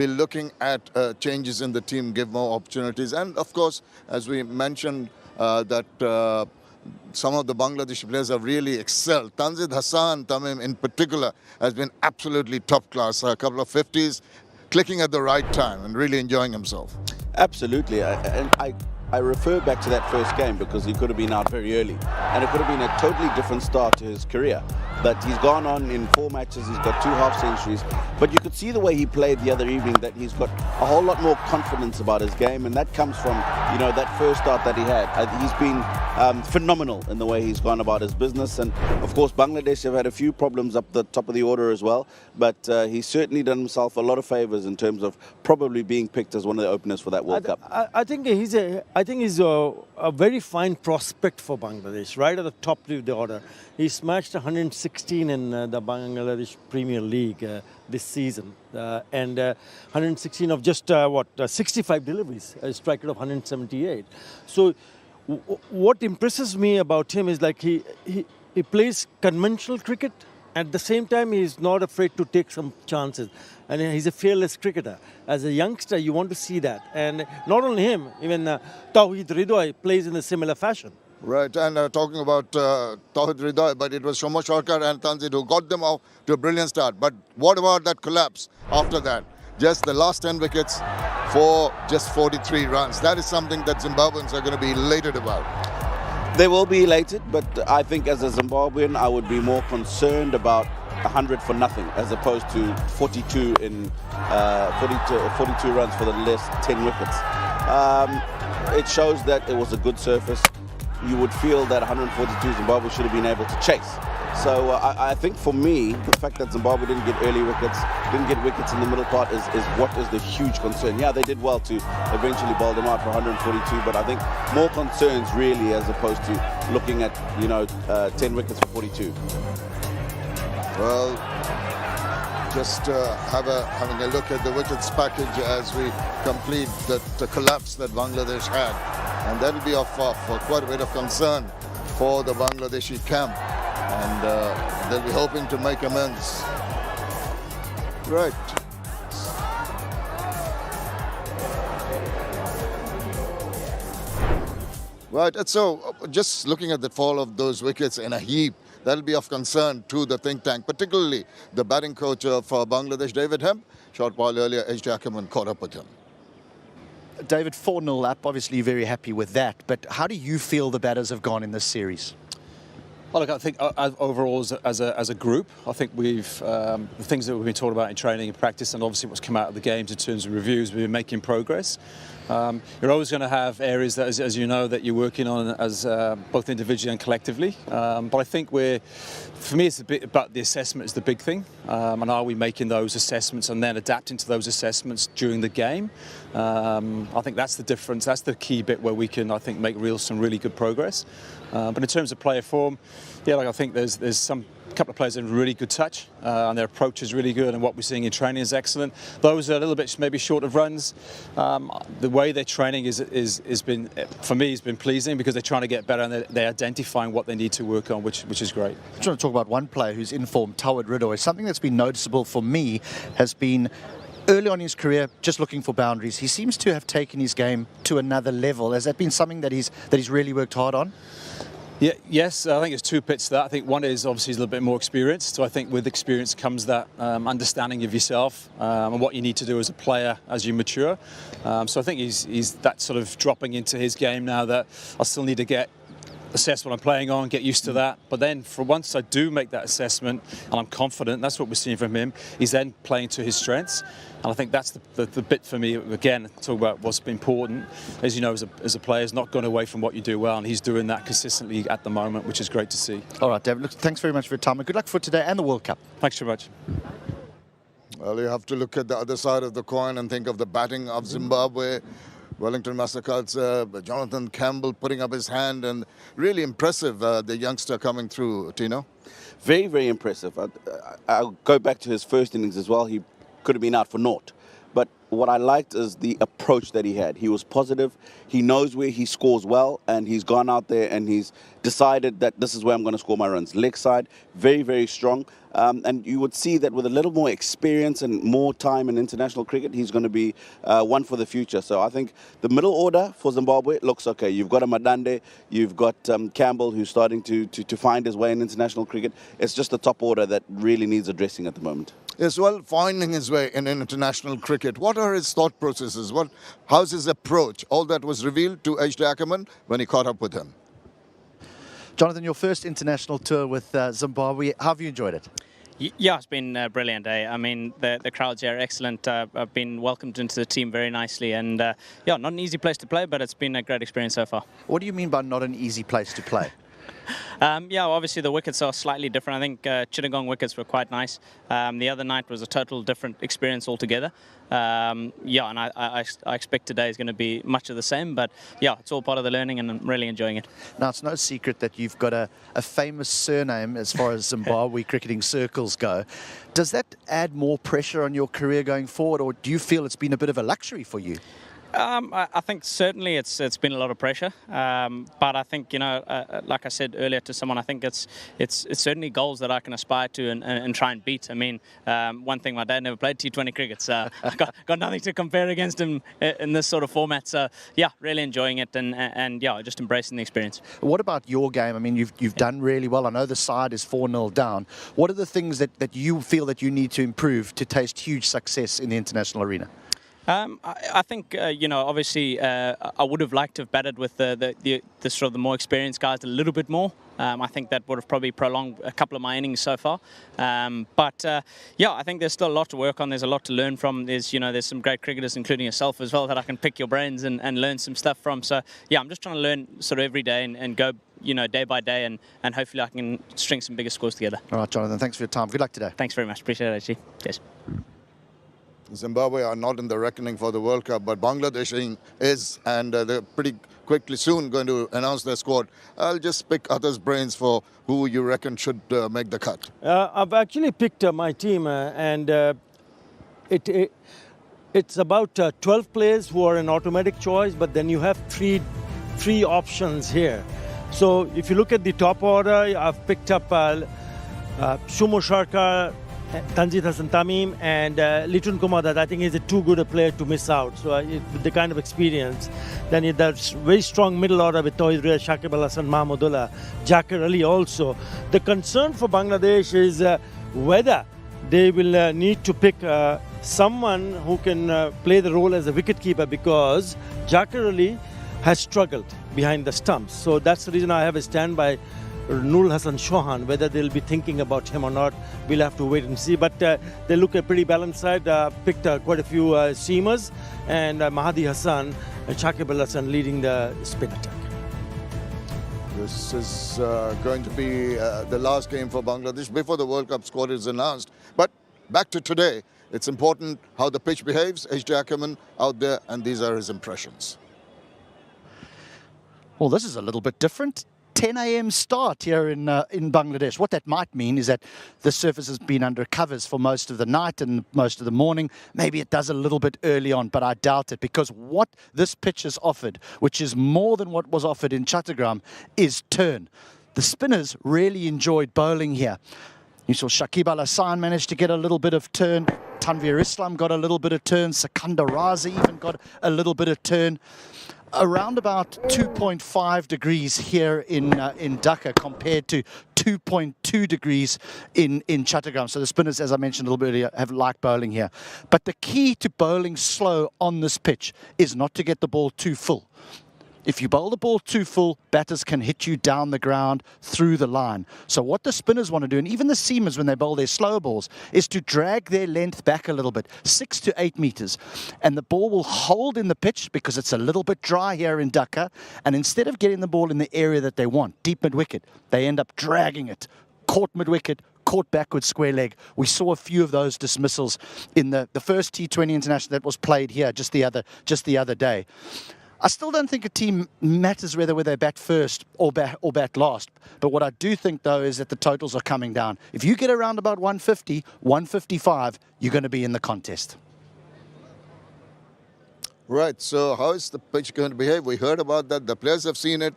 be looking at changes in the team, give more opportunities. And of course, as we mentioned, that some of the Bangladeshi players have really excelled. Tanzid Hassan Tamim in particular has been absolutely top class. A couple of 50s, clicking at the right time and really enjoying himself. Absolutely. I refer back to that first game because he could have been out very early and it could have been a totally different start to his career. But he's gone on in 4 matches, he's got 2 half centuries. But you could see the way he played the other evening that he's got a whole lot more confidence about his game, and that comes from, you know, that first start that he had. He's been phenomenal in the way he's gone about his business. And of course, Bangladesh have had a few problems up the top of the order as well. But he's certainly done himself a lot of favors in terms of probably being picked as one of the openers for that World Cup. I think he's a very fine prospect for Bangladesh, right at the top of the order. He smashed 116 in the Bangladesh Premier League this season, and 116 of just 65 deliveries, a strike rate of 178. So what impresses me about him is like he plays conventional cricket. At the same time, he's not afraid to take some chances. And he's a fearless cricketer. As a youngster, you want to see that. And not only him, even Tawhid Hridoy plays in a similar fashion. Right, and talking about Tawhid Hridoy, but it was Shomo Sarkar and Tanzid who got them off to a brilliant start. But what about that collapse after that? Just the last 10 wickets for just 43 runs. That is something that Zimbabweans are going to be elated about. They will be elated, but I think as a Zimbabwean, I would be more concerned about 100 for nothing as opposed to 42 in 42 runs for the last 10 wickets. It shows that it was a good surface. You would feel that 142 Zimbabwe should have been able to chase. So I think for me, the fact that Zimbabwe didn't get early wickets, didn't get wickets in the middle part is what is the huge concern. Yeah, they did well to eventually bowl them out for 142, but I think more concerns really as opposed to looking at, 10 wickets for 42. Well, just having a look at the wickets package as we complete the collapse that Bangladesh had. And that will be of quite a bit of concern for the Bangladeshi camp. And they'll be hoping to make amends. Right. Right, and so just looking at the fall of those wickets in a heap, that'll be of concern to the think tank, particularly the batting coach of Bangladesh, David Hemp. Short while earlier, H.J. Ackerman caught up with him. David, 4-0 up, obviously you're very happy with that, but how do you feel the batters have gone in this series? Well, look, I think overall as a group, I think we've the things that we've been talking about in training and practice, and obviously what's come out of the games in terms of reviews, we've been making progress. You're always going to have areas that, as you know, that you're working on as both individually and collectively. But I think for me, it's a bit about the assessment is the big thing, and are we making those assessments and then adapting to those assessments during the game? I think that's the difference. That's the key bit where we can, I think, make some really good progress. But in terms of player form, yeah, like I think there's a couple of players in really good touch, and their approach is really good, and what we're seeing in training is excellent. Those are a little bit maybe short of runs. The way they're training has been, for me, has been pleasing because they're trying to get better and they're identifying what they need to work on, which is great. I'm trying to talk about one player who's in form, Tawhid Hridoy. Something that's been noticeable for me has been early on in his career, just looking for boundaries. He seems to have taken his game to another level. Has that been something that he's really worked hard on? Yeah, yes, I think it's 2 bits to that. I think one is obviously he's a little bit more experienced. So I think with experience comes that understanding of yourself and what you need to do as a player as you mature. So I think he's that sort of dropping into his game now that I still need to assess what I'm playing on, get used to that. But then for once I do make that assessment and I'm confident, that's what we're seeing from him, he's then playing to his strengths. And I think that's the bit for me, again, talk about what's important. As you know, as a player, is not gone away from what you do well, and he's doing that consistently at the moment, which is great to see. All right, David, look, thanks very much for your time, and good luck for today and the World Cup. Thanks very much. Well, you have to look at the other side of the coin and think of the batting of Zimbabwe. Wellington Masakadze, Jonathan Campbell putting up his hand, and really impressive, the youngster coming through, Tino. Very, very impressive. I'll go back to his first innings as well. He could have been out for naught. But what I liked is the approach that he had. He was positive. He knows where he scores well, and he's gone out there and he's decided that this is where I'm going to score my runs. Leg side, very, very strong. And you would see that with a little more experience and more time in international cricket, he's going to be one for the future. So I think the middle order for Zimbabwe looks okay. You've got a Madande, you've got Campbell, who's starting to find his way in international cricket. It's just the top order that really needs addressing at the moment. Yes, well, finding his way in international cricket. What are his thought processes? How's his approach? All that was revealed to H.D. Ackerman when he caught up with him. Jonathan, your first international tour with Zimbabwe, how have you enjoyed it? Yeah, it's been brilliant. I mean, the crowds here are excellent. I've been welcomed into the team very nicely, and yeah, not an easy place to play, but it's been a great experience so far. What do you mean by not an easy place to play? Yeah, obviously the wickets are slightly different. I think Chittagong wickets were quite nice. The other night was a total different experience altogether. Yeah, and I expect today is going to be much of the same, but yeah, it's all part of the learning and I'm really enjoying it. Now, it's no secret that you've got a famous surname as far as Zimbabwe cricketing circles go. Does that add more pressure on your career going forward, or do you feel it's been a bit of a luxury for you? I think certainly it's been a lot of pressure, but I think, you know, like I said earlier to someone, I think it's certainly goals that I can aspire to and try and beat. I mean, one thing, my dad never played T20 cricket, so I got nothing to compare against him in this sort of format. So yeah, really enjoying it and yeah, just embracing the experience. What about your game? I mean, you've done really well. I know the side is 4-0 down. What are the things that you feel that you need to improve to taste huge success in the international arena? I think, you know, obviously I would have liked to have batted with the sort of the more experienced guys a little bit more. I think that would have probably prolonged a couple of my innings so far. But yeah, I think there's still a lot to work on. There's a lot to learn from. There's some great cricketers, including yourself as well, that I can pick your brains and learn some stuff from. So yeah, I'm just trying to learn sort of every day and go, you know, day by day, and hopefully I can string some bigger scores together. All right, Jonathan, thanks for your time. Good luck today. Thanks very much. Appreciate it, actually. Cheers. Zimbabwe are not in the reckoning for the World Cup, but Bangladesh is, and they're pretty quickly soon going to announce their squad. I'll just pick others' brains for who you reckon should make the cut. I've actually picked my team, and it's about 12 players who are an automatic choice, but then you have three options here. So if you look at the top order, I've picked up Shumo Sharkar, Tanjit Hassan Tamim, and Litun Kumar, that I think is too good a player to miss out. So with the kind of experience, then there's very strong middle order with Tawhid Riaz, Shakib Al Hasan, Mahmudullah, Jakir Ali also. The concern for Bangladesh is whether they will need to pick someone who can play the role as a wicketkeeper, because Jakir Ali has struggled behind the stumps. So that's the reason I have a standby Nurul Hassan Chauhan. Whether they'll be thinking about him or not, we'll have to wait and see. But they look a pretty balanced side. Picked quite a few seamers, and Mahdi Hassan and Shakib Al Hasan leading the spin attack. This is going to be the last game for Bangladesh before the World Cup squad is announced. But back to today, it's important how the pitch behaves. H.D. Ackerman out there, and these are his impressions. Well, this is a little bit different. 10 a.m. start here in Bangladesh. What that might mean is that the surface has been under covers for most of the night and most of the morning. Maybe it does a little bit early on, but I doubt it, because what this pitch has offered, which is more than what was offered in Chattogram, is turn. The spinners really enjoyed bowling here. You saw Shakib Al Hasan managed to get a little bit of turn. Tanveer Islam got a little bit of turn. Sikandar Raza even got a little bit of turn. Around about 2.5 degrees here in Dhaka compared to 2.2 degrees in Chattogram. So the spinners, as I mentioned a little bit earlier, have liked bowling here. But the key to bowling slow on this pitch is not to get the ball too full. If you bowl the ball too full, batters can hit you down the ground through the line. So what the spinners want to do, and even the seamers when they bowl their slow balls, is to drag their length back a little bit, 6 to 8 meters. And the ball will hold in the pitch because it's a little bit dry here in Dhaka. And instead of getting the ball in the area that they want, deep mid-wicket, they end up dragging it. Caught mid-wicket, caught backwards square leg. We saw a few of those dismissals in the first T20 international that was played here just the other day. I still don't think a team matters whether they bat first or bat last. But what I do think, though, is that the totals are coming down. If you get around about 150, 155, you're going to be in the contest. Right, so how is the pitch going to behave? We heard about that. The players have seen it.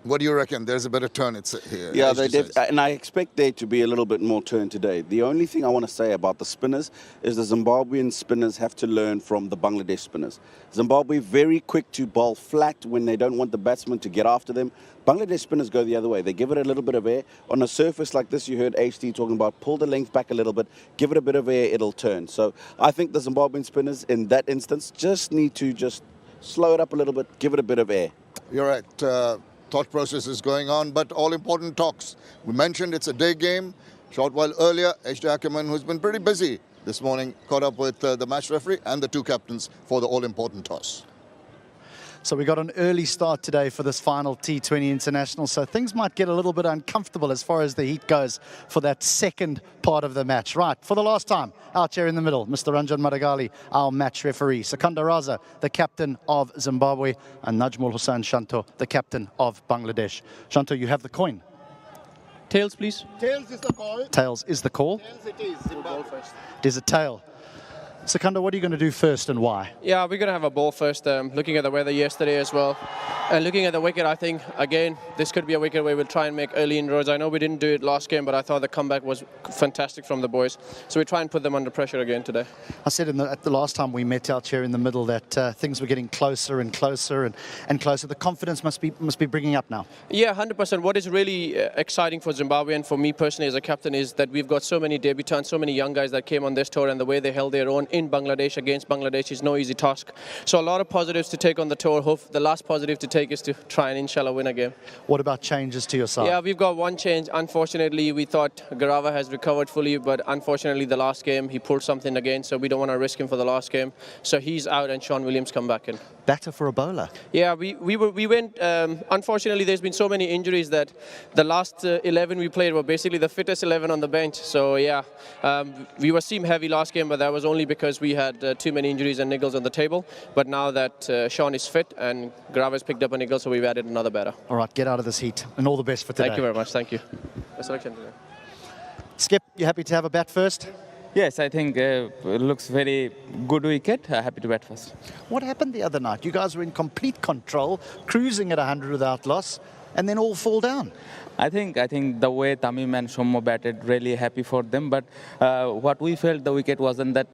What do you reckon? There's a better turn, it's here. Yeah, as they you did, said. and I expect there to be a little bit more turn today. The only thing I want to say about the spinners is the Zimbabwean spinners have to learn from the Bangladesh spinners. Zimbabwe very quick to bowl flat when they don't want the batsman to get after them. Bangladesh spinners go the other way. They give it a little bit of air. On a surface like this, you heard HD talking about pull the length back a little bit, give it a bit of air, it'll turn. So I think the Zimbabwean spinners in that instance just need to just slow it up a little bit, give it a bit of air. You're right. Thought process is going on, but all important talks. We mentioned it's a day game. Short while earlier, HD Ackerman, who's been pretty busy this morning, caught up with the match referee and the two captains for the all-important toss. So we got an early start today for this final T20 International, so things might get a little bit uncomfortable as far as the heat goes for that second part of the match. Right, for the last time, out here in the middle, Mr. Ranjan Madagali, our match referee. Sekunda Raza, the captain of Zimbabwe, and Najmul Hussain Shanto, the captain of Bangladesh. Shanto, you have the coin. Tails, please. Tails is the call. Tails is the call. Tails it is. Zimbabwe. It is a tail. Sekunda, what are you going to do first and why? Yeah, we're going to have a ball first, looking at the weather yesterday as well. And looking at the wicket, I think, again, this could be a wicket where we'll try and make early inroads. I know we didn't do it last game, but I thought the comeback was fantastic from the boys. So we try and put them under pressure again today. I said at the last time we met out here in the middle that things were getting closer and closer and closer. The confidence must be bringing up now. Yeah, 100%. What is really exciting for Zimbabwe and for me personally as a captain is that we've got so many debutants, so many young guys that came on this tour, and the way they held their own in Bangladesh against Bangladesh is no easy task. So a lot of positives to take on the tour. Hope the last positive to take is to try and inshallah win a game. What about changes to your side? Yeah, we've got one change. Unfortunately, we thought Garava has recovered fully, but unfortunately the last game he pulled something again, so we don't want to risk him for the last game. So he's out and Sean Williams come back in. Better for a bowler. Yeah, we went, unfortunately there's been so many injuries that the last 11 we played were basically the fittest 11 on the bench. So yeah, we were seam heavy last game, but that was only because we had too many injuries and niggles on the table. But now that Sean is fit and Garava's picked up a niggle, so we've added another batter. All right, get out of this heat and all the best for today. Thank you very much, thank you. Best selection today. Skip, you happy to have a bat first? Yes, I think it looks very good wicket. Happy to bat first. What happened the other night? You guys were in complete control, cruising at 100 without loss, and then all fall down. I think the way Tamim and Shomo batted, really happy for them. But what we felt, the wicket wasn't that